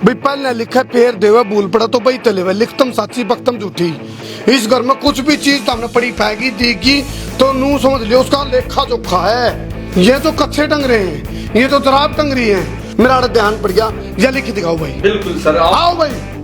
भाई पहले लिखा पेर देवे भूल पड़ा तो भाई तले लिखतम साची बख्तम झूठी। इस घर में कुछ भी चीज हमने पड़ी फेंकी देगी तो नू समझ लियो उसका लेखा जोखा है। ये तो कच्चे टंग रहे हैं, ये तो दराब टंग रही है। मेरा ध्यान पड़ गया, ये लिख दिखाओ भाई। बिल्कुल सर, आओ भाई।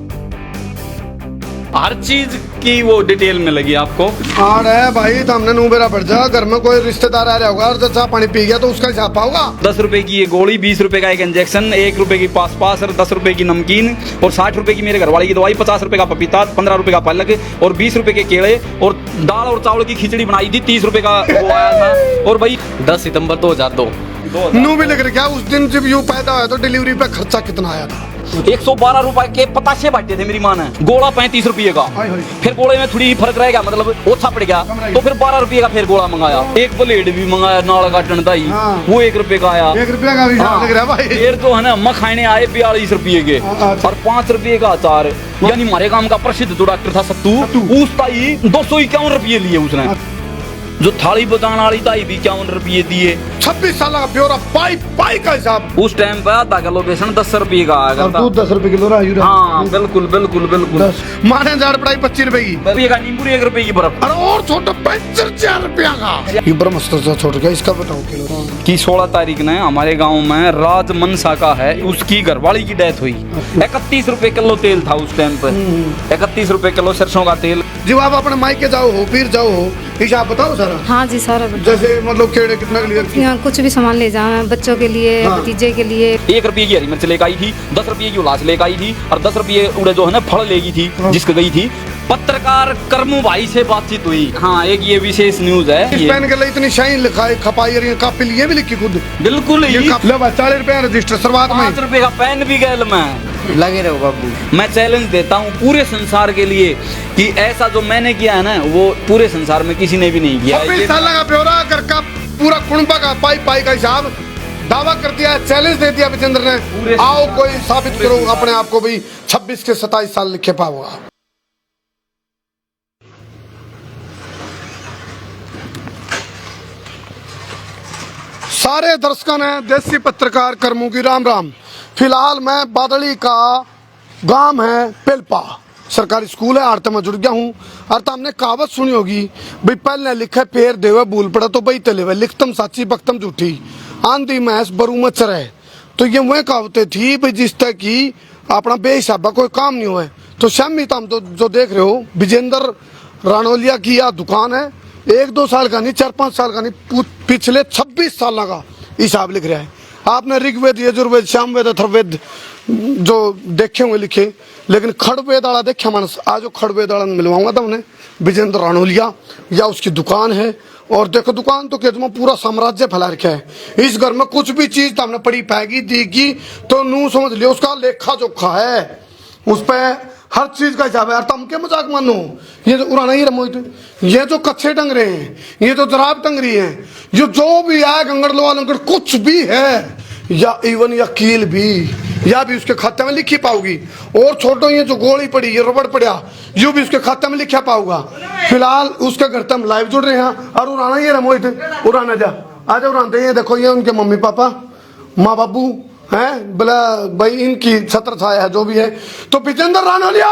हर चीज की वो डिटेल में लगी आपको। हाँ है भाई, तो हमने नू बेरा पड़ जा। घर में कोई रिश्तेदार आ रहा होगा और चाह पानी पी गया तो उसका हिसाब पाओगा। 10 रुपए की ये गोली, 20 रुपए का एक इंजेक्शन, 1 रुपए की पास, 10 रुपए की नमकीन और 60 रुपए की मेरे घरवाली की दवाई, 50 रुपए का पपीता, 15 रुपए का पलक और 20 रुपए के केले और दाल और चावल की खिचड़ी बनाई थी, 30 रुपए का वो आया था। और भाई 10 सितंबर 2002 नू भी लिख रहा उस दिन जब यू पैदा हुआ तो डिलीवरी पे खर्चा कितना आया था। 112 रुपए के पताशे बांटे थे मेरी माँ ने, गोला 35 रुपए का। फिर गोले में थोड़ी फर्क रह गया, मतलब ओछा पड़ गया तो फिर 12 रुपए का फिर गोला मंगाया। एक प्लेट भी मंगाया नाल काटन दाई, वो 1 रुपए का आया। 1 रुपया का भी लग रहा भाई। फिर तो है ना मखाने आए 42 रुपए के और 5 रुपए का अचार। यानी हमारे गांव का प्रसिद्ध जो डॉक्टर था सत्तू, उसका ही 251 रुपए लिए उसने। जो थाली बताने वाली ताई भी 51 रुपये दिए। 26 साल का ब्योरा पाई का हिसाब। उस टाइम पे आधा किलो बेसन 10 रुपये का आया करता। दूध 10 रुपए किलो रहा। हाँ बिल्कुल बिल्कुल बिल्कुल। माने झाड़ पड़ाई 25 रुपए की। नींबू 1 रुपए की बर्फ। अरे और छोटा 4 रुपया का। ये ब्रह्मस्त्र छोड़ गया, इसका बताओ किलो की 16 तारीख ने हमारे गांव में राज मनसा का है, उसकी घरवाली की डेथ हुई। 31 रुपए किलो तेल था उस टाइम पे, 31 रुपए किलो सरसों का तेल। जब आप अपने मायके जाओ हो फिर जाओ हो, हिसाब बताओ सारा। हाँ जी सारा। जैसे मतलब केड़े कितना क्लियर यहाँ कुछ भी सामान ले जाओ, बच्चों के लिए, भतीजे के लिए। 1 रुपये की हरी मिर्च लेकर आई थी, 10 रुपये की उलास लेकर आई थी और 10 रुपये उड़े जो है ना फल लेगी थी जिसको गई थी। पत्रकार करमू भाई से बातचीत हुई। हाँ एक ये विशेष न्यूज है। इस पेन के लिए इतनी शाइन लिखा है, खपाई और ये कापी लिए भी लिखी खुद। बिल्कुल ही। 40 रुपया रजिस्टर शुरुआत में। 5 रुपए का पेन भी गैल में लगे रहो बाबू। मैं चैलेंज देता हूँ पूरे संसार के लिए कि ऐसा जो मैंने किया है ना वो पूरे संसार में किसी ने भी नहीं किया। 26 साल का ब्योरा घर का पूरा कुंबा का पाई का हिसाब दावा कर दिया, चैलेंज दे दिया विजेंद्र ने। आओ कोई साबित करो अपने आप को भी 26 के 27 साल लिखे पाओगा। सारे दर्शकों ने देसी पत्रकार करमू की राम राम। फिलहाल मैं बादली का गांव है पेलपा, सरकारी स्कूल है, आरते में जुड़ गया हूँ। और हमने कहावत सुनी होगी, भाई पहले लिखे पेर देवे भूल पड़ा तो भाई तले वे लिखतम साची बख्तम झूठी, आंधी मैस बरू में चरे। तो ये वह कहावतें थी भाई जिस तक की अपना बेहिसाबा कोई काम नहीं हुआ। तो शामी तो हम तो जो देख रहे हो विजेंद्र राणौलिया की यह दुकान है, 1-2 साल का नहीं, 4-5 साल का नहीं, पिछले 26 साल का हिसाब लिख रहा है। आपने ऋग्वेद, यजुर्वेद, सामवेद, अथर्ववेद जो देखे हुए लिखे, लेकिन खड़वेद वाला देखा मानस। आज खड़वेद वाला मिलवाऊंगा तो उन्हें विजेंद्र राणौलिया या उसकी दुकान है। और देखो दुकान तो कहते पूरा साम्राज्य फैला रखा है। इस घर में कुछ भी चीज हमने पड़ी फेंकी देगी तो नू समझ लियो उसका लेखा जोखा है। उस पर हर चीज का हिसाब है। यार तुम क्या मजाक मानो, ये जो उड़ाना ही रमोई, ये जो कच्चे टंग रहे हैं, ये तो दराब टंग रही है, ये जो भी है गंगड़ लोहा लंगड़ कुछ भी है या इवन या कील भी या भी उसके खाते में लिखी पाओगी। और छोटो ये जो गोली पड़ी, ये रबड़ पड़ा, ये भी उसके खाते में लिखा पाओगा। फिलहाल उसके घर तक हम लाइव जुड़ रहे हैं और उड़ाना ही रमोई उड़ाना जा आज उड़ाते हैं। देखो ये उनके मम्मी पापा माँ बाबू हैं, बोला भाई इनकी छत्र छाया है जो भी है। तो विजेंद्र राणौलिया,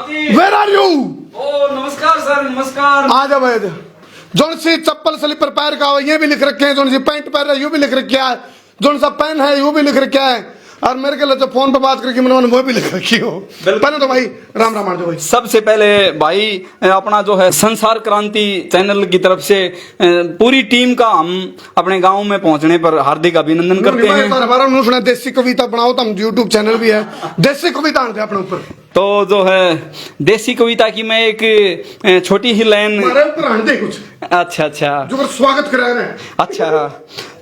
वेयर आर यू? ओ नमस्कार सर, नमस्कार। आ जा भाई। जोन सी चप्पल स्लीपर पैर का ये भी लिख रखे हैं, जोन सी पैंट पैर है ये भी लिख रखा है, जोन सा पेन है ये भी लिख रखा है। और मेरे के लिए तो फोन पे बात करके मैंने वो भी लिख रखी हो। पहले तो भाई राम राम आर भाई। सबसे पहले भाई अपना जो है संसार क्रांति चैनल की तरफ से पूरी टीम का हम अपने गांव में पहुंचने पर हार्दिक अभिनंदन करते हैं। देसी कविता बनाओ तो हम यूट्यूब चैनल भी है, देसी कविता आते अपने ऊपर। तो जो है देसी कविता की मैं एक छोटी ही लाइन कुछ अच्छा जो स्वागत करा रहे हैं। अच्छा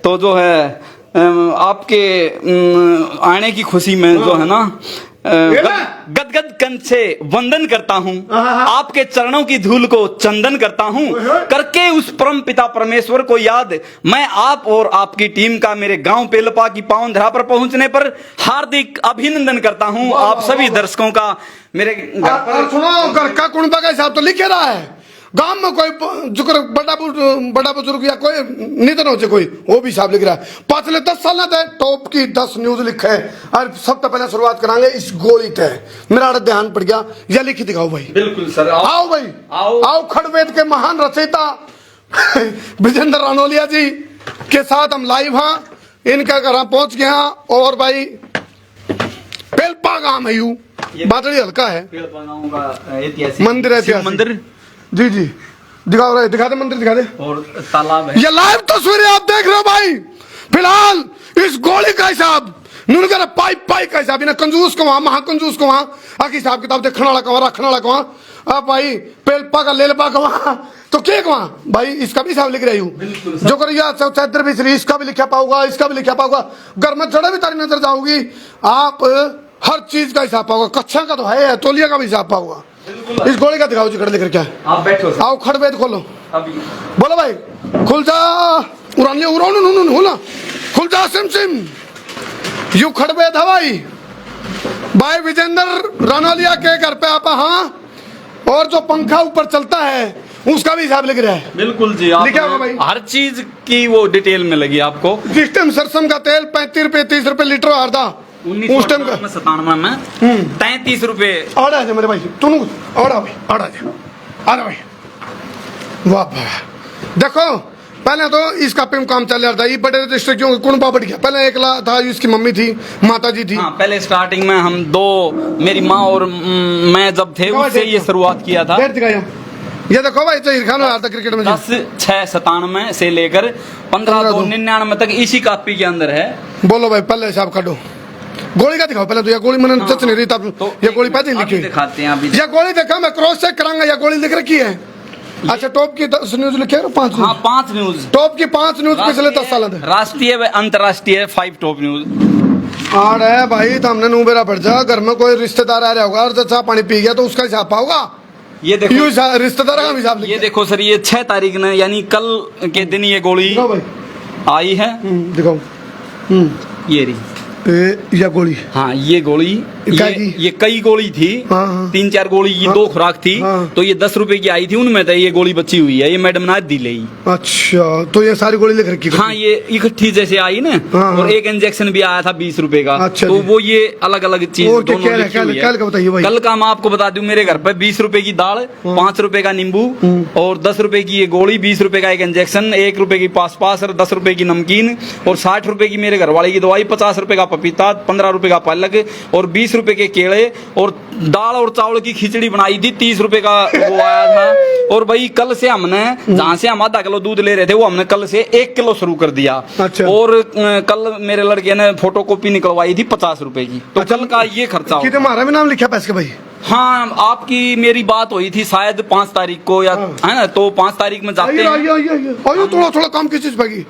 तो जो है आपके आने की खुशी में जो है ना गदगद कंठ से वंदन करता हूँ, आपके चरणों की धूल को चंदन करता हूँ, करके उस परम पिता परमेश्वर को याद मैं आप और आपकी टीम का मेरे गांव पेलपा की पावन धरा पर पहुंचने पर हार्दिक अभिनंदन करता हूँ। आप सभी दर्शकों का मेरे घर पर। सुनो, घर का कुंबा का हिसाब तो लिखे रहा है गांव में कोई जुकर बड़ा बुजुर्ग या कोई निधन हो जाए कोई, वो भी हिसाब लिख रहा है। पिछले 10 साल थे टॉप की 10 न्यूज लिखे है। और सब तो पहले शुरुआत करांगे इस गोली ते, मेरा ध्यान पड़ गया, यह लिखी दिखाओ भाई। बिल्कुल सर, आओ भाई, आओ खड़वेद के महान रचयिता विजेंद्र रानोलिया जी के साथ हम लाइव हैं, इनका घर पहुंच गया। और भाई पेलपा गांव है, यू बादड़ी हल्का है, मंदिर है, मंदिर जी जी दिखाओ रहे, दिखा दे मंदिर, दिखा दे। और तालाब है। ये लाइव तस्वीरें आप देख रहे हो भाई। फिलहाल इस गोली का हिसाब नुनकर पाई का हिसाब, इन्हें कंजूस को वहां, महाकंजूस को वहां, आखिर हिसाब किताब देखने वाला कहाँ, रखने वाला कहाँ। अब भाई पेलपा का लेलपा का वहां, तो क्या वहां भाई, इसका भी हिसाब लिख रही हूँ। जो कर चैत्र भी इसका भी लिखा पाऊंगा, इसका भी लिखा पाऊंगा। घर में जड़े भी तारी नजर जाओगी आप, हर चीज का हिसाब पाओगे। कच्छा का तो है, तोलिया का भी हिसाब पाओगा। इस गोली का दिखाओ जी, खड़े लेकर क्या है। आप बैठो सर। आओ खड़वेद खोलो अभी बोलो भाई, खुल जा उड़ान लिया, उड़ान खुल जा सिम सिम, यू खड़वेद है भाई विजेंद्र रानोलिया के घर पे आपा। हाँ, और जो पंखा ऊपर चलता है उसका भी हिसाब लिख रहा है। बिल्कुल जी, लिखा होगा भाई, हर चीज की वो डिटेल में लगी आपको। जिस टाइम सरसों का तेल 35 रुपए 30 रुपए लीटर आधा, उस टाइम का 97 में 33 रुपए। आड़ा है मेरे भाई, तुम आड़ा भाई, आड़ा भाई, वाह वाह। देखो पहले तो इसका पे काम चल रहा था, ये बड़े रजिस्टर क्यों कौन बढ़ गया। पहले एक था, इसकी मम्मी थी, माता जी थी। हाँ, पहले स्टार्टिंग में हम दो, मेरी माँ और मैं जब थे उससे ये शुरुआत किया था। ये देखो भाई, जहीर खान था क्रिकेट में 10/6/97 से लेकर 15/2/99 तक इसी कॉपी के अंदर है। बोलो भाई, पहले हिसाब काटो। गोली का दिखाओ पहले तो, ये गोली मैंने सच नहीं रही था तो, ये गोली पहले लिखी दिखाते हैं अभी। ये गोली देखा, मैं क्रॉस चेक करांगा, ये गोली लिख रखी है। अच्छा, टॉप की 10 न्यूज लिखे, 5 हाँ 5 न्यूज, टॉप की 5 न्यूज पिछले 10 साल थे। राष्ट्रीय व अंतर्राष्ट्रीय 5 टॉप न्यूज। आ रहा है भाई, तो हमने नूबेरा पड़ जा, घर में कोई रिश्तेदार आ रहा होगा और चाह पानी पी गया तो उसका हिसाब पाओगा। ये देखो रिश्तेदार का हिसाब, ये देखो सर, ये 6 तारीख ने यानी कल के दिन ये गोली आई है। दिखाओ, ये रही या गोली। हाँ, ये गोली, ये कई गोली थी। हाँ। 3-4 गोली की 2 खुराक थी। हाँ। तो ये 10 रुपए की आई थी, उनमें तो ये गोली बची हुई है, ये मैडम ने दी ले। अच्छा, तो ये सारी गोली लिख रखी। हाँ, ये इकट्ठी जैसे आई ना। हाँ। और एक इंजेक्शन भी आया था 20 रुपए का। अच्छा, तो वो ये अलग अलग चीज दोनों लिखी हुई है। कल का मैं आपको बता दूं, मेरे घर पे 20 रुपए की दाल, 5 रुपए का नींबू और 10 रुपए की ये गोली, 20 रुपए का एक इंजेक्शन, 1 रुपए की पास और 10 रुपए की नमकीन और 60 रुपए की मेरे घर वाले की दवाई, 50 रुपए का पपीता, 15 रुपए का पालक और 20 रुपए के केले और दाल और चावल की खिचड़ी बनाई थी, 30 रुपए का वो आया था। और भाई कल से हमने, जहाँ से हम आधा किलो दूध ले रहे थे, वो हमने कल से 1 किलो शुरू कर दिया। अच्छा। और कल मेरे लड़के ने फोटोकॉपी निकलवाई थी 50 रुपए की। तो कल का ये खर्चा हो। तुम्हारा भी नाम लिखा पैसे भाई? हाँ, आपकी मेरी बात हुई थी शायद 5 तारीख को, या है ना, तो 5 तारीख में जाते हैं। थोड़ा काम की चीज भागी,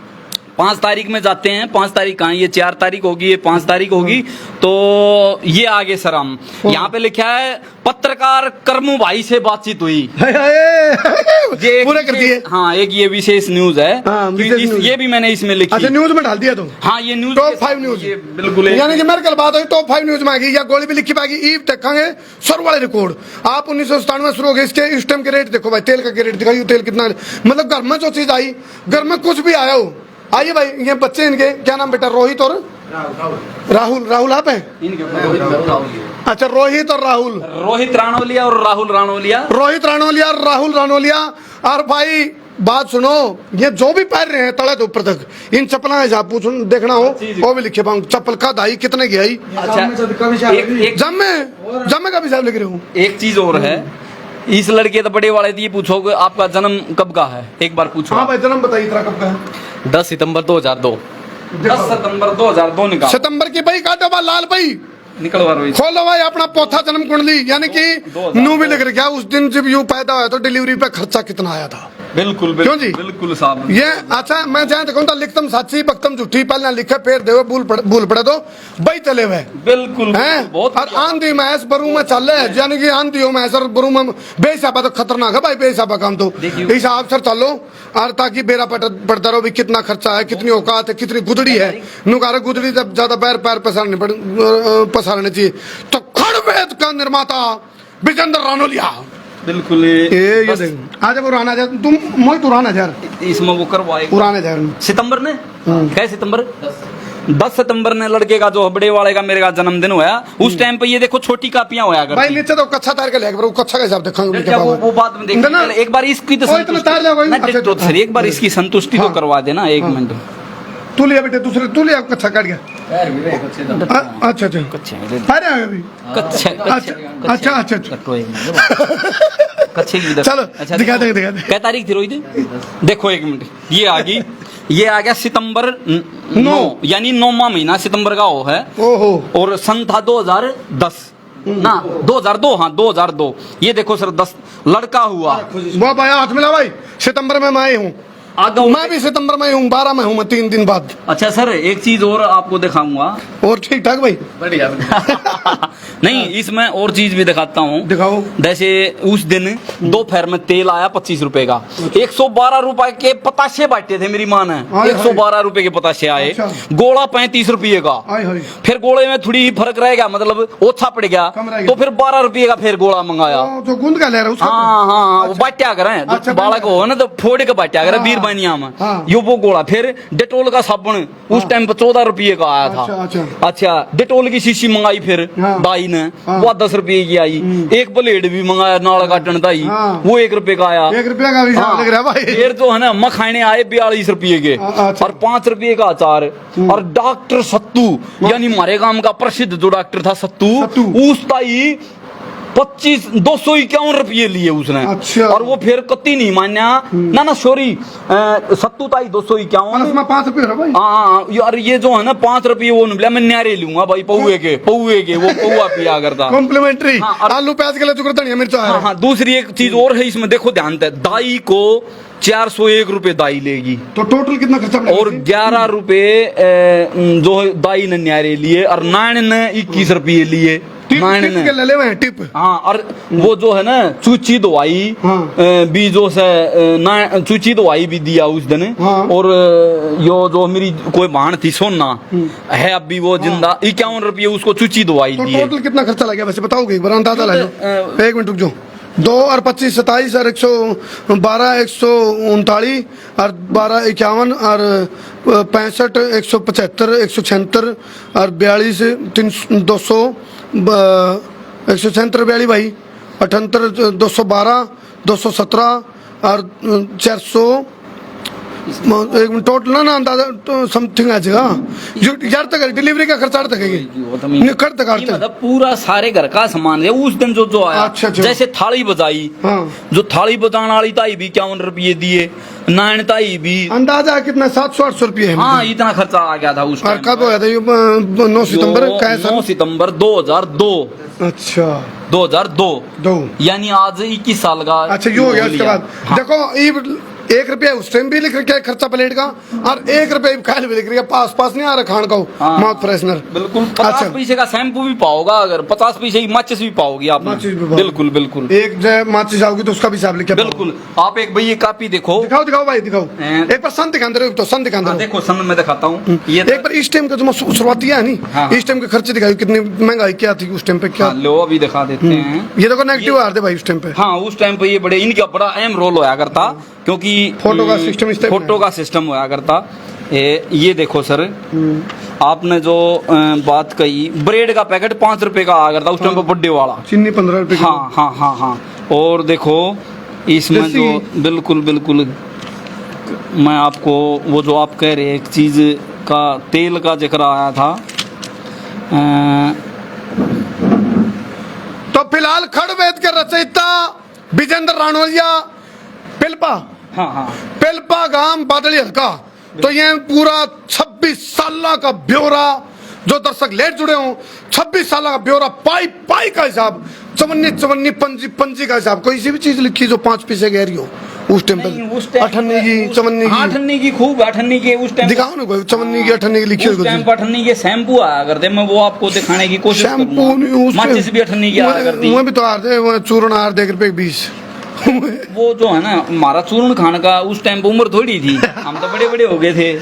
5 तारीख में जाते हैं। 5 तारीख कहाँ, ये 4 तारीख होगी, ये 5 तारीख होगी। तो ये आगे सर हम यहाँ पे लिखा है, पत्रकार करमू भाई से बातचीत हुई। ये पूरे कर दिए। हाँ, एक ये विशेष न्यूज है। ये भी मैंने इसमें लिखी। अच्छा, न्यूज में डाल दिया तो? हाँ, ये न्यूज टॉप 5 न्यूज, बिल्कुल। यानी कि मेरे कल बात हुई टॉप 5 न्यूज में आ गई, या गोली भी लिखी पाएगी। ईव देखेंगे सर वाले रिकॉर्ड। आप 1997 में शुरू हो गए, इसके इस टाइम के रेट देखो भाई, तेल का रेट दिखाइए, तेल कितना, मतलब घर में जो चीज आई, घर में कुछ भी आया हो। आइए भाई, ये बच्चे इनके क्या नाम बेटा? रोहित और राहुल आप हैं? अच्छा, रोहित और राहुल, रोहित राणोलिया और राहुल राणोलिया, रोहित राणोलिया और राहुल राणोलिया। और भाई बात सुनो, ये जो भी पहन रहे हैं तले तो ऊपर तक, इन चप्पलों का हिसाब पूछो, देखना हो वो भी लिखे पाऊँ। चप्पल का दाई कितने की आई? अच्छा, जम्मे का भी हिसाब लिख रहे हूँ। एक चीज और है, इस लड़के तो बड़े वाले थी, पूछोगे आपका जन्म कब का है, एक बार पूछो। हाँ भाई, जन्म बताइए तेरा कब का है? 10 सितंबर 2002। 10 सितंबर 2002 निकाल। सितंबर की भाई काटो बा लाल भाई, निकलवा रोहित, खोलो भाई अपना पोथा जन्म कुंडली, यानी कि नू भी लिख रखा उस दिन जब यू पैदा हुआ तो डिलीवरी पे खर्चा कितना आया था। बिल्कुल क्यों जी? बिल्कुल साहब। ये अच्छा, मैं जहाँ देखूँ तो लिखतम साची बकतम झूठी, पहले लिखे फिर देवे भूल पड़े तो भाई चले हुए। बिल्कुल हैं? बहुत। और आंधी मैस बरू में चल रहे, यानी कि आंधियों में और बरू में बेहिसाबा तो खतरनाक है भाई, बेहिसाबा काम तो हिसाब से चलो। और ताकि बेरा पड़ता रहो भी कितना खर्चा है, कितनी औकात है, कितनी गुदड़ी है। नुकारा गुदड़ी जब ज्यादा पैर पसारने चाहिए। तो खड़वेद का निर्माता विजेंद्र रानोलिया बिल्कुल ये बस देख आजा पुराना जा तुम मोई पुराना यार इसमें वो करवाए पुराने यार सितंबर ने क्या सितंबर 10 सितंबर ने लड़के का जो बड़े वाले का मेरे का जन्मदिन हुआ उस टाइम पे ये देखो छोटी कापियां होया भाई करती नीचे तो कच्चा तार के लेके वो कच्चा का हिसाब देखेंगे क्या वो बात में देखिए पहले एक बार इसकी तो ओ, इतना तार ले कोई? संतुष्टि अच्छा, तो सर एक बार इसकी संतुष्टि तो हाँ। करवा देना एक मिनट तू लिया बेटे दूसरे तू लिया कच्चा काट गया अच्छा कच्चे अरे अभी कच्चे अच्छा अच्छा कच्चे की चलो, दिखा दे। क्या तारीख थी रोहित देखो एक मिनट ये आ गई ये आ गया सितंबर 9 यानी 9वां महीना सितंबर का वो है ओहो और सन था 2010 ना 2002 हाँ 2002 ये देखो सर 10 लड़का हुआ वो भाई हाथ मिला भाई सितंबर में मैं हूँ मैं भी सितंबर में हूँ 12 में हूँ मैं 3 दिन बाद अच्छा सर एक चीज और आपको दिखाऊंगा और ठीक ठाक भाई बढ़िया नहीं इसमें और चीज भी दिखाता हूँ दिखाओ जैसे उस दिन दोपहर में तेल आया 25 रुपए का 112 रुपए के पताशे बांटे थे मेरी माँ ने हाय 112 रुपए के पताशे आए अच्छा। गोला 35 रुपए का हाय हाय फिर गोले में थोड़ी फर्क रह गया मतलब ओछा पड़ गया कम रह गया। तो फिर 12 रुपए का फिर गोला मंगाया ओ, जो गूंद का ले रहा है उसका हाँ वो बाट्या करें अच्छा, बालक हो ना तो फोड़ के बाट्या करें हाँ, बीरबानिया में हाँ। यो वो गोला फिर डेटोल का साबुन उस टाइम पे 14 रुपए का आया था अच्छा। अच्छा डेटोल की शीशी मंगाई फिर हाँ। दाई ने हाँ। वो 10 रुपए की आई एक ब्लेड भी मंगाया नाल काटन दाई हाँ। वो 1 रुपए का आया 1 रुपया का भी हिसाब लग रहा है भाई फिर जो है ना मखाने आए 42 रुपए के अच्छा। और 5 रुपए का अचार और डॉक्टर सत्तू यानी हमारे गांव का प्रसिद्ध जो डॉक्टर था सत्तू सत्तू। उस ताई 251 रुपये लिए उसने अच्छा। और वो फिर कत्ती नहीं मान्या ना सॉरी सत्तू ताई 251 प्लस में 5 रुपये हो भाई हाँ यार ये जो है ना 5 रुपये वो निकला मैं न्यारे लूंगा भाई पौए के वो पौआ पिया करता कॉम्प्लीमेंटरी हाँ, और- आलू प्याज के लिए चुकर धनिया मिर्च हाँ हाँ दूसरी एक चीज और है इसमें देखो ध्यान दे दाई को 401 रुपए दाई लेगी तो टोटल कितना खर्चा पड़ेगा और 11 रुपए जो है दाई ने न्यारे लिए और नान ने 21 रुपये लिए नान टिप ने के ले ले हुए हैं टिप हाँ और वो जो है ना चूची दवाई हाँ। बीजों से चूची दवाई भी दिया उस दिन हाँ। और यो जो मेरी कोई बहन थी सोना है अब भी वो जिंदा 51 रुपये उसको चूची दवाई तो दी है टोटल कितना खर्चा लगे वैसे बताओगे एक बार अंदाजा ला लो 1 मिनट रुक जाओ 2 और 25 27 और 112 139 और 12 51 और 65 175 176 और 42 200 176 42 भाई 78 212 217 और 400 एक मिनट टोटल ना अंदाजा तो समथिंग आ जाएगा यार तक डिलीवरी का खर्चा तक निकट तक ये मतलब पूरा सारे घर का सामान है उस दिन जो आया अच्छा। जैसे थाली बजाई हाँ। जो थाली बजाने वाली ताई भी 51 रुपये दिए नान ताई भी अंदाजा कितना 700-800 रुपये है हाँ इतना खर्चा आ गया था उस और टाइम कब होया था ये 9 सितंबर का है 9 सर सितंबर 2002 अच्छा 2002 दो यानी आज 21 साल का अच्छा ये हो गया उसके बाद हाँ। देखो ये 1 रुपया उस टाइम भी लिख रखा है खर्चा प्लेट का और 1 रुपया खाल भी लिख रहा है पास नहीं आ रहा खान का हाँ। माउथ फ्रेशनर बिल्कुल 50 पैसे का शैम्पू भी पाओगा अगर 50 पैसे की माचिस भी पाओगी आप माचिस भी पाओगे। बिल्कुल बिल्कुल एक जो माचिस आओगी तो उसका भी हिसाब लिखा बिल्कुल आप एक भाई ये कापी देखो दिखाओ भाई दिखाओ हैं। एक बार सन दिखा दे तो सन दिखा हाँ, दे देखो सन में दिखाता हूँ ये एक बार इस टाइम का जो शुरुआती है नहीं हाँ। इस टाइम के खर्चे दिखाई कितनी महंगाई क्या थी उस टाइम पे क्या हाँ, लो अभी दिखा देते हैं ये देखो नेगेटिव आ रहे थे भाई उस टाइम पे हाँ उस टाइम पे ये बड़े इनका बड़ा अहम रोल होया करता क्योंकि फोटो का सिस्टम इस टाइप में फोटो का सिस्टम होया करता ये देखो सर आपने जो बात कही ब्रेड का पैकेट 5 रुपए का आया करता उस टाइम पे बर्थडे वाला चीनी 15 रुपए की हाँ हाँ हाँ हाँ और देखो इसमें देसी जो बिल्कुल बिल्कुल मैं आपको वो जो आप कह रहे एक चीज का तेल का जिक्र आया था तो फिलहाल खड़वेद के रचयिता विजेंद्र राणोलिया पिलपा हाँ हाँ पिलपा गांव बादली हल्का तो ये पूरा 26 साल का ब्यौरा जो दर्शक लेट जुड़े हों 26 साल का ब्यौरा पाई पाई का हिसाब चवन्नी पंजी का हिसाब कोई सी भी चीज लिखी जो 5 पैसे गहरी हो उस टाइम नहीं, पे उस टाइम अठन्नी की चवन्नी की अठन्नी की खूब अठन्नी के उस टाइम दिखाओ ना कोई चवन्नी की अठन्नी की लिखी उस टाइम हो पर अठन्नी के शैम्पू आया करते मैं वो आपको दिखाने की कोशिश शैम्पू करूंगा नहीं उस माचिस भी अठन्नी की आया करती वहाँ भी तो आ रहे वहाँ चूर्ण आ रहे 1 रुपए 20 वो जो है ना हमारा चूर्ण खाने का उस टाइम पे उम्र थोड़ी थी हम तो बड़े बड़े हो गए थे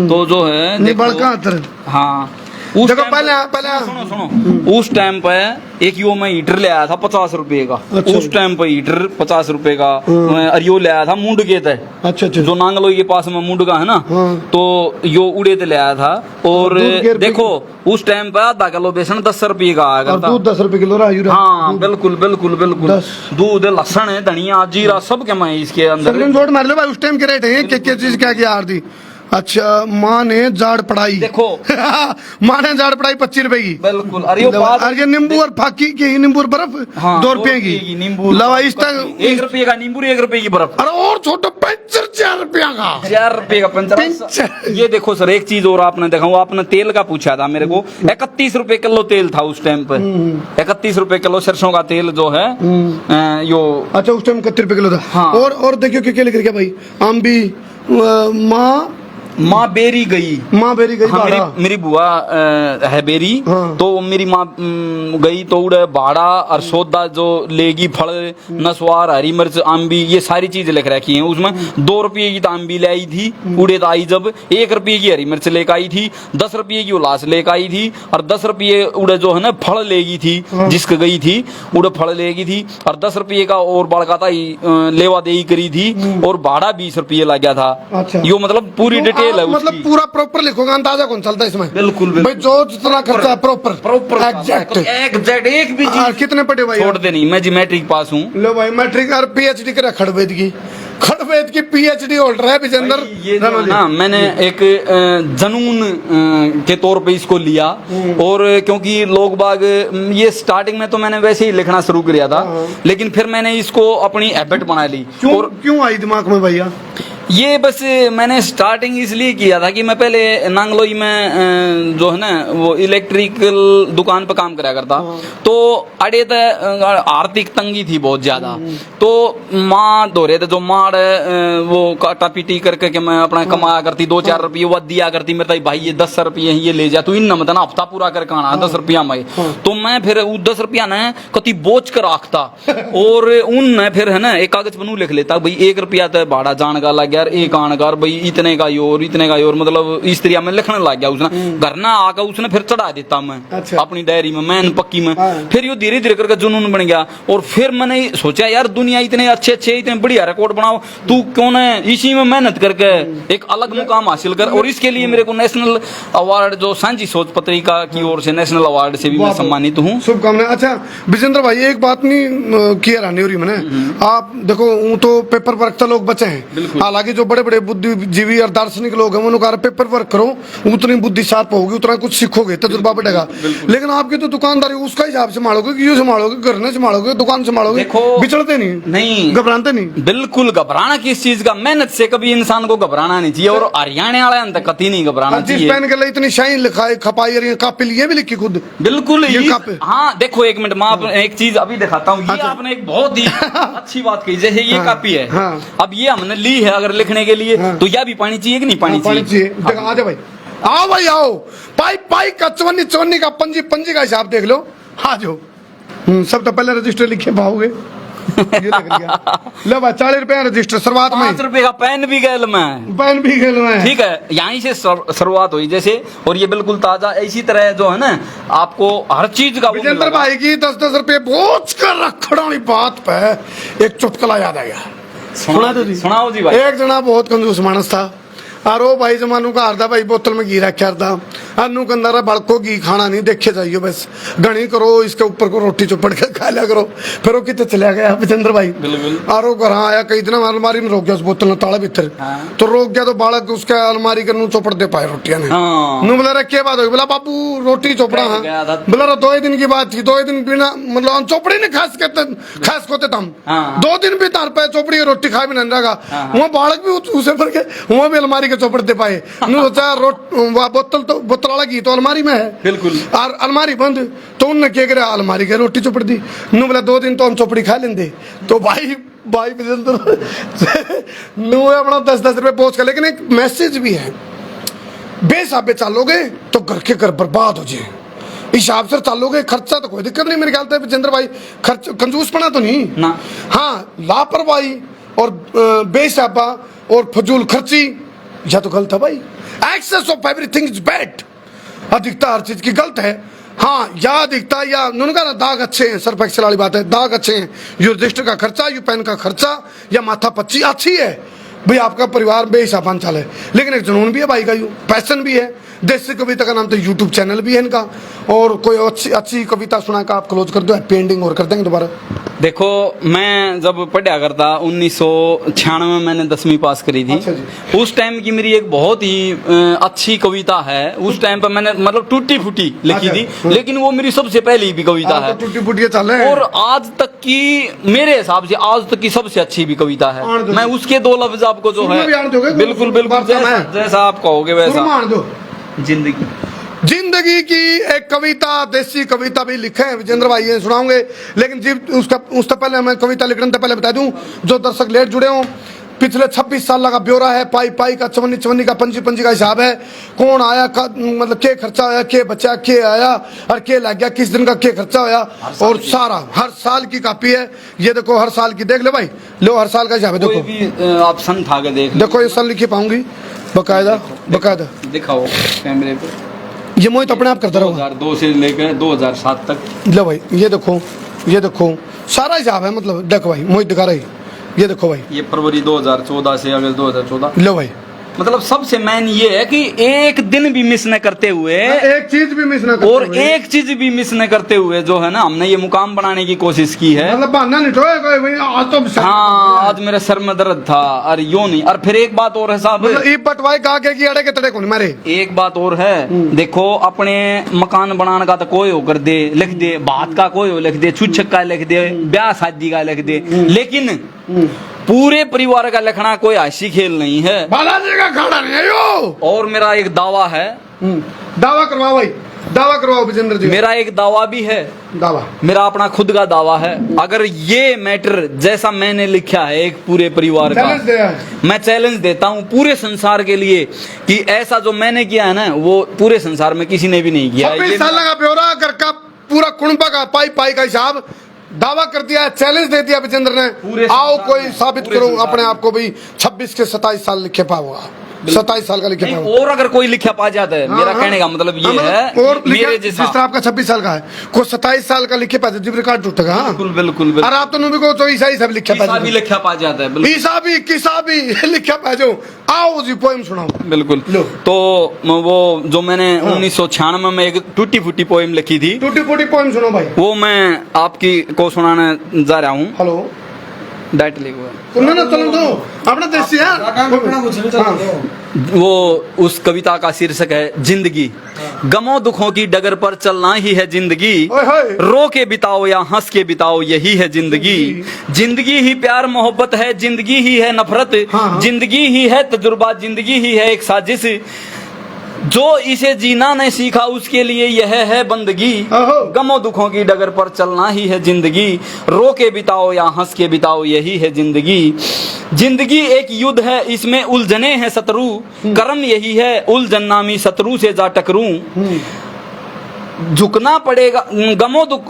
तो जो है नहीं देखो, बड़का अंतर हाँ उस देखो टाइम पहले सुनो सुनो, उस टाइम पे एक यो मैं हीटर ले आया था 50 रुपए का। अच्छा। उस टाइम पे हीटर 50 रुपए का। मैं अरियो ले आया था मुंड के तय, अच्छा अच्छा जो नांगलो के पास में मुंड का है ना, हाँ। तो यो उड़े ते ले आया था। और दूध के रुपए देखो उस टाइम पे आधा किलो बेसन 10 रुपए का आया और करता। दूध 10 रुपए किलो रहा यूरा। हाँ बिल्कुल बिल्कुल बिल्कुल। 10। दूध, लहसुन, धनिया, जीरा सब के मैं इसके अंदर। सगलन जोड़ मार लो भाई, उस टाइम के रेट है क्या चीज क्या क्या यार दी। अच्छा, माँ ने जाड़ पढ़ाई देखो माँ ने जाड़ पढ़ाई 25 रुपए की। बिल्कुल। अरे यो बात, और ये नींबू और फाकी की नींबू और बर्फ हाँ, 2 रुपए की नींबू। लवा इस तक 1 रुपए का नींबू, 1 रुपए की बर्फ। अरे और छोटा पंचर 4 रुपया का। 4 रुपए का पंचर। पंचर। ये देखो सर, एक चीज और आपने देखा, वो आपने तेल का पूछा था मेरे को। 31 रुपए किलो तेल था उस टाइम पे। 31 रुपए किलो सरसों का तेल जो है यो। अच्छा, उस टाइम 31 रुपए किलो था। हाँ। और देखियो क्या लिख रखा भाई, आम भी माँ बेरी गई। माँ बेरी गई हाँ, भाड़ा। मेरी बुआ है बेरी। हाँ। तो मेरी माँ गई तो उड़े भाड़ा और सौदा जो लेगी, फल, नसवार, हरी मिर्च, आम्बी, ये सारी चीजें लिख रखी हैं उसमें। 2 रुपये की तो आम्बी ले आई थी उड़े तो आई जब। 1 रुपये की हरी मिर्च लेकर आई थी। 10 रुपये की उलास लेकर आई थी। और 10 रुपये उड़े जो है ना फल लेगी थी, जिसक गई थी उड़े फल लेगी थी। और 10 रुपये का और बड़का था लेवा देही करी थी। और भाड़ा 20 रुपये लग गया था। अच्छा। यो मतलब पूरी डिटेल है मतलब उसकी। पूरा प्रॉपर लिखोगे, अंदाजा कौन चलता है इसमें। बिल्कुल भाई जो जितना खर्चा है प्रॉपर एग्जैक्ट। एक भी चीज कितने पढ़े भाई? छोड़ते नहीं। मैं जियोमेट्रिक पास हूँ। लो भाई, मैट्रिक और पीएचडी करा खड़वेद की पीएचडी होल्डर है विजेंद्र ये जो है ना, मैंने एक जनून के तौर पे इसको लिया। और क्योंकि लोग बाग, ये स्टार्टिंग में तो मैंने वैसे ही लिखना शुरू किया था, लेकिन फिर मैंने इसको अपनी हैबिट बना ली। और क्यों आई दिमाग में भैया? ये बस मैंने स्टार्टिंग इसलिए किया था कि मैं पहले नांगलोई में जो है ना वो इलेक्ट्रिकल दुकान पर काम करा करता। तो अड़े तो आर्थिक तंगी थी बहुत ज्यादा। तो माँ दो रहे थे, जो माँ वो काटा पीटी करके के मैं अपना कमाया करती। 2-4 रुपये वो दिया करती मेरे भाई, ये 10 रुपये ये ले जा तू, इन मत ना हफ्ता पूरा करके आना 10 रुपया में। तो मैं फिर 10 रुपया ने कति बोझ कर रखता। और उन फिर है ना एक कागज पर लिख लेता भाई 1 रुपया तो भाड़ा जान का लग गया, एक आनकार भाई इतने का योर, इतने का योर, मतलब इस तरह में लिखने लग गया उसने। घर ना आकर उसने फिर चढ़ा देता मैं। अच्छा। अपनी डायरी में मैन पक्की में। फिर यो धीरे धीरे करके जुनून बन गया। और फिर मैंने सोचा यार दुनिया इतने अच्छे अच्छे इतने बढ़िया रिकॉर्ड बनाओ, तू क्यों न इसी में मेहनत करके एक अलग मुकाम हासिल कर। और इसके लिए मेरे को नेशनल अवार्ड, जो सांझी सोच पत्रिका की ओर से नेशनल अवार्ड से भी मैं सम्मानित हूँ। शुभकामनाएं। अच्छा विजेंद्र भाई, एक बात नहीं किया रहनी हो रही मैंने, आप देखो वो तो पेपर वर्क तो लोग बचे हैं, हालांकि जो बड़े बड़े बुद्धिजीवी और दार्शनिक लोग हैं उन्होंने कहा पेपर वर्क करो, उतनी बुद्धि शार्प होगी, उतना कुछ सीखोगे, तजुर्बा बढ़ेगा। लेकिन आपकी तो दुकानदारी उसका हिसाब संभालोगे कि यूं संभालोगे, घर में संभालोगे, दुकान संभालोगे, बिछड़ते नहीं, घबराते नहीं। बिल्कुल घबराना किस चीज का, मेहनत से कभी इंसान को घबराना नहीं चाहिए। और हरियाणा वाले अंत कति नहीं घबराना चाहिए। पेन के लिए इतनी शाइन लिखाई खपाई और कापी लिए भी लिखी खुद। बिल्कुल ये कापी। हाँ देखो एक मिनट, मैं एक चीज अभी दिखाता हूँ। ये आपने एक बहुत ही अच्छी बात कही, जैसे ये कापी है। अब ये हमने ली है अगर लिखने के लिए, तो यह भी पानी चाहिए कि नहीं पानी चाहिए? देखो आ जाओ भाई, आओ भाई आओ, पाई का चवन्नी का पंजी का हिसाब देख लो। आ जाओ। सब तो पहले रजिस्टर लिखे पाओगे। ये देख लिया। ले भाई 40 रुपया रजिस्टर शुरुआत में। 5 रुपए का पेन भी गैल में, पेन भी गैल में। ठीक है, यहीं से शुरुआत हुई जैसे। और ये बिल्कुल ताजा। इसी तरह जो है ना आपको हर चीज का विजेंद्र भाई की 10-10 रुपये बोझ कर रखड़ा वाली बात पे एक चुटकुला याद आ गया। सुनाओ जी भाई। एक जना बहुत कंजूस मानस था। और वो भाई जमानू का हरदा भाई बोतल में घी रखा था। अनु कंदारा बड़को घी खाना नहीं देखे चाहिए, बस घनी करो, इसके ऊपर को रोटी चौपड़ के खा लिया करो। फिर वो कितने चला गया विजेंद्र भाई। और वो घर आया, कई दिन अलमारी में रोक गया उस बोतल में ताला भीतर। तो रोक गया तो बालक उसके अलमारी के चौपड़ दे पाए रोटियां ने। नु बोला रखे बात होगी, बोला बापू रोटी चौपड़ा। बोला 2 दिन की बात थी, 2 दिन बिना मतलब चौपड़ी ने खास कोते तम 2 दिन भी तार पे चौपड़ी की रोटी खा भी नहीं रहा। वहाँ बालक भी उसे भर के वहाँ भी अलमारी के चौपड़ दे पाए। बोतल वाला घी तो अलमारी में है बिल्कुल, और अलमारी बंद। तो उनने क्या करा, अलमारी के रोटी चौपड़ दी। नु बोला 2 दिन तो हम चौपड़ी खा लेंगे। तो भाई नु अपना 10-10 रुपए पोस्ट कर। लेकिन एक मैसेज भी है, बेसाबे चालोगे तो घर के घर बर्बाद हो जाए, हिसाब से चालोगे खर्चा तो कोई दिक्कत नहीं मेरे ख्याल से विजेंद्र भाई। खर्च कंजूसपना तो नहीं ना। हाँ, लापरवाही और बेसाबा और फजूल खर्ची या तो गलत है भाई। Excess of everything is bad. अधिकता हर चीज की गलत है। हाँ, या अधिकता या उन्होंने कहा ना, दाग अच्छे हैं, सर पैक्सल वाली बात है, दाग अच्छे हैं, यू रजिस्टर का खर्चा, यू पेन का खर्चा, या माथा पच्ची अच्छी है भाई, आपका परिवार बेहिसाबान चाल है, लेकिन एक जुनून भी है भाई का, यू पैशन भी है। देसी कविता का नाम तो यूट्यूब चैनल भी है इनका, और कोई अच्छी कविता सुना का आप क्लोज कर दो, हैप्पी एंडिंग और कर देंगे दोबारा। देखो, मैं जब पढ़ा करता 1996 में मैंने 10वीं पास करी थी। अच्छा जी। उस टाइम की मेरी एक बहुत ही अच्छी कविता है, उस टाइम पर मैंने मतलब टूटी फूटी लिखी अच्छा। थी, लेकिन वो मेरी सबसे पहली भी कविता है, टूटी फूटी चल रहे हैं, और आज तक की मेरे हिसाब से आज तक की सबसे अच्छी भी कविता है। आन दो। मैं उसके 2 लफ्ज आपको जो सुर में भी आन दोगे? है, बिल्कुल बिल्कुल वार्ता में। जैसा आप कहोगे वैसा। मान दो। जिंदगी जिंदगी की एक कविता, देसी कविता भी लिखे हैं विजेंद्र भाई, ये सुनाऊंगे, लेकिन जी उससे पहले मैं कविता लिखने से पहले बता दूं, जो दर्शक लेट जुड़े हों, पिछले 26 साल का ब्यौरा है, पाई पाई का, चवन्नी चवन्नी का, पंजी पंजी का हिसाब है, कौन आया का, मतलब के खर्चा आया, के बचा, के आया और के लग गया, किस दिन का के खर्चा होया, और सारा हर साल की कॉपी है। ये देखो, हर साल की देख ले भाई, लो हर साल का हिसाब है, कोई देखो भी आप सन था के देख देखो, ये साल लिखी पाऊंगी बकायदा बकायदा, दिखाओ कैमरे पे। ये मोहित अपने आप करता रहो। 2002 से लेकर 2007 तक। लो भाई, ये देखो, ये देखो सारा हिसाब है, मतलब देखो भाई, मोहित दिखा रही, ये देखो भाई, ये फरवरी 2014 से अगस्त 2014। लो भाई, मतलब सबसे मेन ये है कि एक दिन भी मिस न करते हुए, एक चीज भी मिस ना करते और हुए। एक चीज भी मिस न करते हुए जो है ना, हमने ये मुकाम बनाने की कोशिश की है। मतलब बहाना नहीं ठोए कोई भाई, आज तो हाँ, आज मेरे सर में दर्द था, और यो नहीं। और फिर एक बात और है साहब, मतलब ई पटवाई कहा के कि अड़े के तड़े कौन मारे। एक बात और है, देखो, अपने मकान बनाने का तो कोई हो कर दे, लिख दे, बात का कोई हो लिख दे, छुच्छक का लिख दे, ब्याह शादी का लिख दे, लेकिन पूरे परिवार का लिखना कोई ऐसी खेल नहीं है। बालाजी का खाना नहीं है यो। और मेरा एक दावा है, दावा करवाओ भाई, दावा करवाओ विजेंद्र जी। मेरा एक दावा भी है, दावा मेरा अपना खुद का दावा है। अगर ये मैटर जैसा मैंने लिखा है एक पूरे परिवार का, चैलेंज दिया है। मैं चैलेंज देता हूँ पूरे संसार के लिए कि ऐसा जो मैंने किया है ना, वो पूरे संसार में किसी ने भी नहीं किया है। 26 ये साल का ब्यौरा, घर का पूरा कुंबा का पाई पाई का हिसाब, दावा कर दिया है, चैलेंज दे दिया विजेंद्र ने। आओ कोई साबित करो अपने आप को भी, 26 के 27 साल लिखे पाओगा, 27 साल का लिखे नहीं, पाओगा। और अगर कोई लिखा पा जाता है, मेरा कहने का मतलब ये है, और मेरे जिस जैसा तरह आपका 26 साल का है, कोई 27 साल का लिखे पाते जिब रिकॉर्ड टूटेगा। हाँ? बिल्कुल बिल्कुल बिल्कुल। और आप तो भी को तो ईसा ही सब लिखे किसा भी पाते, लिखा पा जाता है, बिल्कुल ईसा भी किसा भी लिखे पाते। आओ जी पोएम सुनाओ। बिल्कुल। लो। तो वो जो मैंने 1996 में एक टूटी फूटी पोएम लिखी थी, टूटी फूटी पोएम सुनो भाई, वो मैं आपकी को सुनाने जा रहा हूँ। हेलो डायरेक्टली हुआ सुनो ना, चलो दो अपना देसी है। हाँ। वो उस कविता का शीर्षक है जिंदगी। गमों दुखों की डगर पर चलना ही है जिंदगी, ओए होए। रो के बिताओ या हंस के बिताओ यही है जिंदगी। जिंदगी ही प्यार मोहब्बत है, जिंदगी ही है नफरत, हाँ। जिंदगी ही है तजुर्बा, जिंदगी ही है एक साजिश। जो इसे जीना नहीं सीखा उसके लिए यह है बंदगी। ओहो। गमों दुखों की डगर पर चलना ही है जिंदगी, रो के बिताओ या हंस के बिताओ यही है जिंदगी। जिंदगी एक युद्ध है, इसमें उलझने हैं शत्रु, कर्म यही है उलझन नामी शत्रु से जा टकरूं। झुकना पड़ेगा गमों दुख,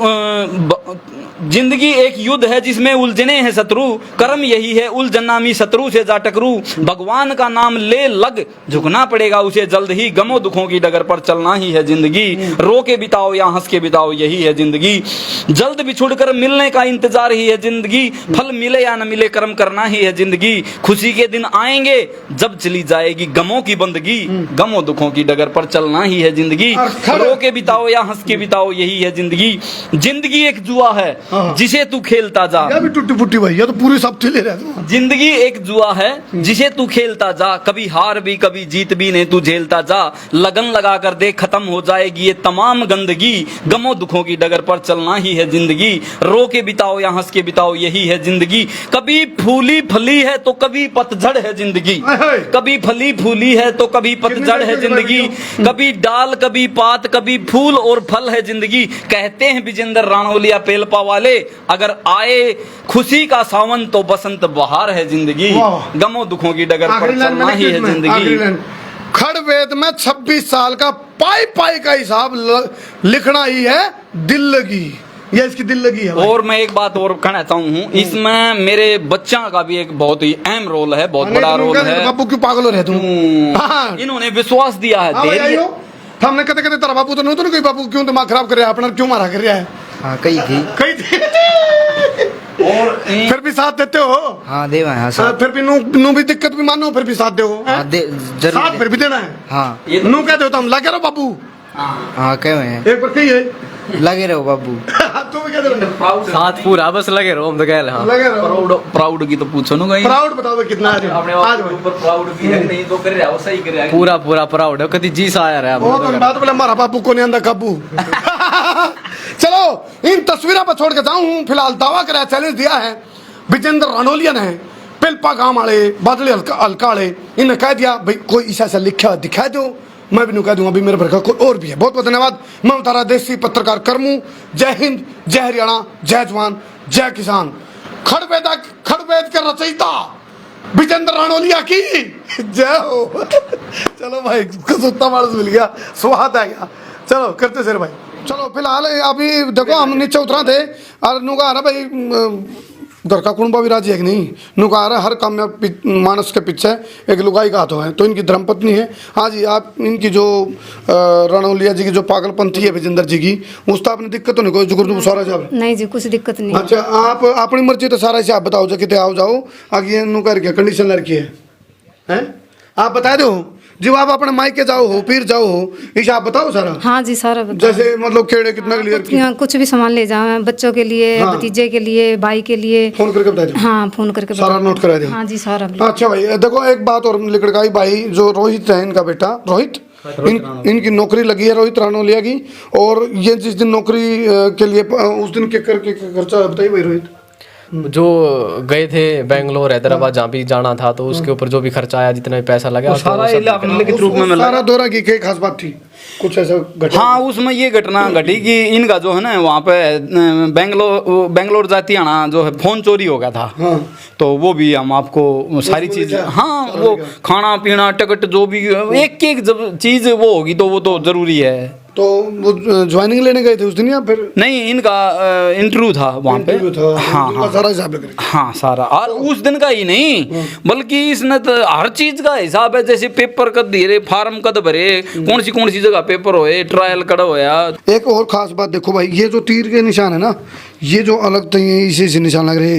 जिंदगी एक युद्ध है जिसमें उलझने हैं शत्रु, कर्म यही है उलझन नामी शत्रु से जा टकरूं। भगवान का नाम ले लग, झुकना पड़ेगा उसे जल्द ही, गमों दुखों की डगर पर चलना ही है जिंदगी। रो के बिताओ या हंस के बिताओ यही है जिंदगी। जल्द बिछुड़कर मिलने का इंतजार ही है जिंदगी, फल मिले या न मिले कर्म करना ही है जिंदगी। खुशी के दिन आएंगे जब चली जाएगी गमों की बंदगी, गमों दुखों की डगर पर चलना ही है जिंदगी। रो के बिताओ या हंस के बिताओ यही है जिंदगी। जिंदगी एक जुआ है जिसे तू खेलता जा, ये भी टूटी फूटी भाई, ये तो पूरी सब चले रहे। जिंदगी एक जुआ है जिसे तू खेलता जा, कभी हार भी कभी जीत भी नहीं तू झेलता जा। लगन लगा कर दे खत्म हो जाएगी ये तमाम गंदगी, गमों दुखों की डगर पर चलना ही है जिंदगी। रो के बिताओ या हंस के बिताओ यही है जिंदगी। कभी फूली फली है तो कभी पतझड़ है जिंदगी, कभी फली फूली है तो कभी पतझड़ है जिंदगी। कभी डाल कभी पात कभी फूल और फल है जिंदगी। कहते हैं विजेंद्र राणौलिया पेलपा वाले, अगर आए खुशी का सावन तो बसंत बहार है जिंदगी। गमों दुखों की डगर पर चलना ही है जिंदगी। खड़वेद में 26 साल का पाई पाई का हिसाब लिखना ही है दिल लगी, ये इसकी दिल लगी है। और मैं एक बात और कहना चाहता हूँ, इसमें मेरे बच्चा का भी एक बहुत ही अहम रोल है, बहुत बड़ा रोल है। बापू क्यों पागल हो रहे तुम? हाँ। इन्होंने विश्वास दिया है, हाँ, धैर्य तो हमने कहते कहते तेरा बापू तो नहीं, तो नहीं कोई बापू क्यों दिमाग खराब कर रहा है अपना, क्यों मारा कर रहा है? हाँ कही थी। कहीं और फिर भी साथ देते हो? हाँ देवा है। हाँ सर। फिर भी नू भी दिक्कत भी मानो, फिर भी साथ दो। हाँ दे जरूर साथ दे। फिर भी देना है। हाँ नू कहते हो तो हम लगे रहो बाबू। हाँ कहे हुए हैं। एक बार कहिए। लगे रहो बाबू। तू भी कहते रहो। साथ पूरा बस लगे रहो, हम तो कह रहे हैं। लगे रहो। प्राउड प्राउड की तो पूछो ना कहीं। प्राउड बताओ भाई कितना है अपने आज आप के ऊपर प्राउड की है कि नहीं, तो कर रहा हो, सही कर रहा है। पूरा पूरा प्राउड है, कभी जी सा आया रहा वो तो बात बोले हमारा बापू को नहीं आंदा काबू। चलो इन तस्वीरों पर छोड़ के जाऊं। फिलहाल दावा करा चैलेंज दिया है विजेंद्र रणोलिया ने, पिलपा गांव वाले बादली हल्का वाले, इन्हें कह दिया भाई कोई ऐसा ऐसा लिखा दिखा दो, मैं भी नहीं कह दूंगा। अभी मेरे भर कोई और भी है। बहुत बहुत धन्यवाद। मैं उतारा देसी पत्रकार करमू। जय हिंद, जय हरियाणा, जय जवान, जय किसान। खड़वेद के रचयिता विजेंद्र रणोलिया की जय हो। चलो भाई कुत्ता मानस मिल गया, स्वाद आ गया। चलो करते सर भाई। चलो फिलहाल अभी देखो हम नीचे उतरा थे और नु कहा भाई घर का कुंबा भी राजी है कि नहीं। नु कहा रहा हर काम में मानस के पीछे एक लुगाई का हाथ है, तो इनकी धर्मपत्नी है। हाँ जी, आप इनकी जो रणोलिया जी की जो पागलपंथी है विजेंद्र जी की, उसका आपने दिक्कत तो नहीं कोई जुगुर सारा जाब? नहीं जी, कुछ दिक्कत नहीं। अच्छा, आप अपनी मर्जी तो सारा से आप बताओ जो कितने आओ जाओ आगे नु करके कंडीशन लड़की है हैं, आप बता दो जी। आप अपने मायके जाओ हो फिर जाओ हो, इसे आप बताओ सारा। हाँ जी, सारा बताओ। जैसे मतलब केड़े कितना क्लियर की कुछ भी सामान ले जाओ, बच्चों के लिए, हाँ। भतीजे के लिए, भाई के लिए, फोन करके बता दो। हाँ फोन करके सारा बताओ। नोट करा दो। हाँ जी, सारा। अच्छा भाई देखो एक बात और लिखड़काई भाई, जो रोहित है इनका बेटा रोहित, इनकी नौकरी लगी है रोहित रणोलिया की। और ये जिस दिन नौकरी के लिए उस दिन के करके खर्चा बताइए भाई रोहित। जो गए थे बेंगलोर हैदराबाद जहाँ भी जाना था, तो उसके ऊपर जो भी खर्चा आया, जितना भी पैसा लगा, सारा अपने लिखित रूप में मिला। सारा दौरा की क्या खास बात थी, कुछ ऐसा घटा? हाँ, उसमें ये घटना घटी कि इनका जो है ना वहाँ पे बेंगलोर जाती है ना, जो है फोन चोरी हो गया था। हाँ। तो वो भी हम आपको सारी चीज, हाँ वो खाना पीना टिकट जो भी एक एक जब चीज वो होगी तो वो तो जरूरी है। तो वो ज्वाइनिंग लेने गए थे उस दिन या फिर नहीं, इनका इंटरव्यू था वहाँ पे। हाँ हाँ सारा हिसाब लग रहा हाँ सारा। और उस दिन का ही नहीं बल्कि इसने तो हर चीज का हिसाब है। जैसे पेपर कद धीरे, फार्म कद भरे, कौन सी जगह पेपर होए, ट्रायल कड़ा होया। एक और खास बात देखो भाई, ये जो तीर के निशान है ना, ये जो अलग तो ये इसी से निशान लग रहे,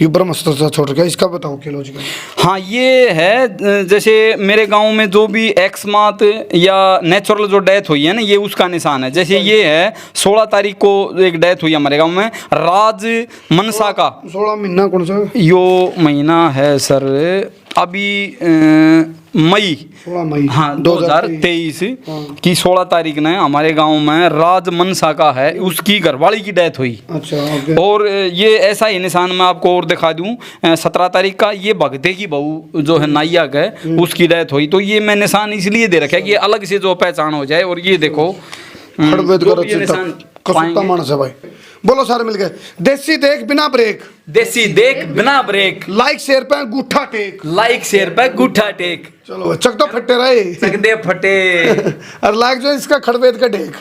ये ब्रह्मास्त्र से छोड़ गया, इसका बताओ क्या लॉजिक है? हाँ, ये है जैसे मेरे गांव में जो भी एक्समात या नेचुरल जो डेथ हुई है ना, ये उसका निशान है। जैसे ये है 16 तारीख को एक डेथ हुई हमारे गांव में, राज मनसा का। 16 महीना कौन सा? यो महीना है सर अभी मई 16 मई हाँ 2023 की 16 तारीख ने हमारे गांव में राज मनसा का है, उसकी घरवाली की डेथ हुई। अच्छा ओके। और ये ऐसा ही निशान मैं आपको और दिखा दूं, 17 तारीख का ये भगते की बहू जो है नायक है, उसकी डेथ हुई। तो ये मैं निशान इसलिए दे रखा है कि अलग से जो पहचान हो जाए। और ये देखो खड़वेद जो का भी ये रचयिता निशान कसुत्ता पाएंगे। मानस है भाई। बोलो सारे मिल गए। देसी देख बिना ब्रेक, देसी देख बिना ब्रेक, लाइक शेयर पे गुठा टेक। लाइक शेयर पे गुठा टेक, चलो चक तो फट्टे रहे सकदे फटे और लाइक जो इसका खड़वेद का टेक।